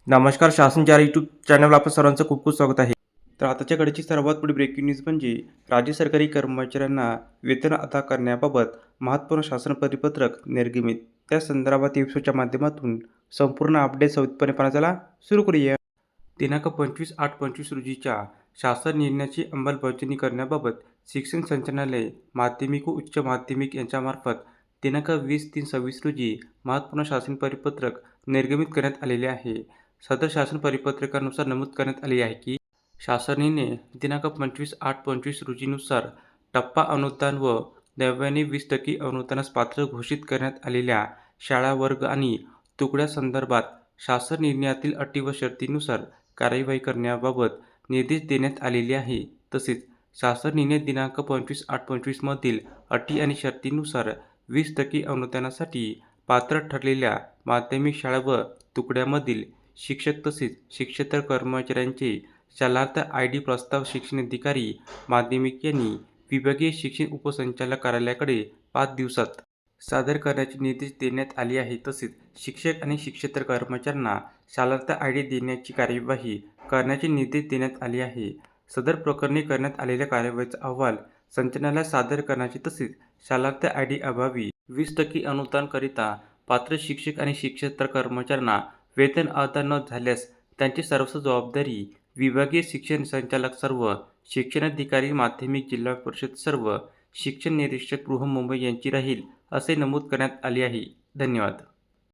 नमस्कार. शासन 4 यूट्यूब चॅनलवर आपलं सर्वांचं खूप खूप स्वागत आहे. तर आताच्या घडीची सर्वात मोठी ब्रेकिंग न्यूज म्हणजे राज्य सरकारी कर्मचाऱ्यांना वेतन अदा करण्याबाबत महत्त्वपूर्ण शासन परिपत्रक निर्गमित. त्या संदर्भात एपिसोडच्या माध्यमातून संपूर्ण अपडेट सविस्तरपणे पाहण्याला सुरू करूया. दिनांक 25/8/25 रोजीच्या शासन निर्णयाची अंमलबजावणी करण्याबाबत शिक्षण संचालनालय, माध्यमिक व उच्च माध्यमिक यांच्यामार्फत दिनांक 20/3/26 रोजी महत्त्वपूर्ण शासन परिपत्रक निर्गमित करण्यात आलेले आहे. सदर शासन परिपत्रकानुसार नमूद करण्यात आले आहे की शासनाने दिनांक 25/8/25 रोजीनुसार टप्पा अनुदान व नव्याने 20% अनुदानास पात्र घोषित करण्यात आलेल्या शाळा वर्ग आणि तुकड्यासंदर्भात शासन निर्णयातील अटी व शर्तींनुसार कार्यवाही करण्याबाबत निर्देश देण्यात आलेले आहे. तसेच शासन निर्णय दिनांक 25/8/25 मधील अटी आणि शर्तींनुसार 20% अनुदानासाठी पात्र ठरलेल्या माध्यमिक शाळा व तुकड्यामधील शिक्षक तसेच शिक्षकेतर कर्मचाऱ्यांचे शालार्थ आय.डी. प्रस्ताव शिक्षणाधिकारी माध्यमिक यांनी विभागीय शिक्षण उपसंचालक कार्यालयाकडे 5 दिवसात सादर करण्याचे निर्देश देण्यात आले आहे. तसेच शिक्षक आणि शिक्षकेतर कर्मचाऱ्यांना शालार्थ आय.डी. देण्याची कार्यवाही करण्याचे निर्देश देण्यात आले आहे. सदर प्रकरणी करण्यात आलेल्या कार्यवाहीचा अहवाल संचालनालयास सादर करण्याचे तसेच शालार्थ आय.डी. अभावी 20% अनुदानाकरिता पात्र शिक्षक आणि शिक्षकेतर कर्मचाऱ्यांना वेतन अदा न झाल्यास त्यांची सर्वस्व जबाबदारी विभागीय शिक्षण संचालक, सर्व शिक्षणाधिकारी, माध्यमिक, जिल्हा परिषद, सर्व शिक्षण निरीक्षक, बृहन्मुंबई यांची राहील, असे नमूद करण्यात आले आहे. धन्यवाद.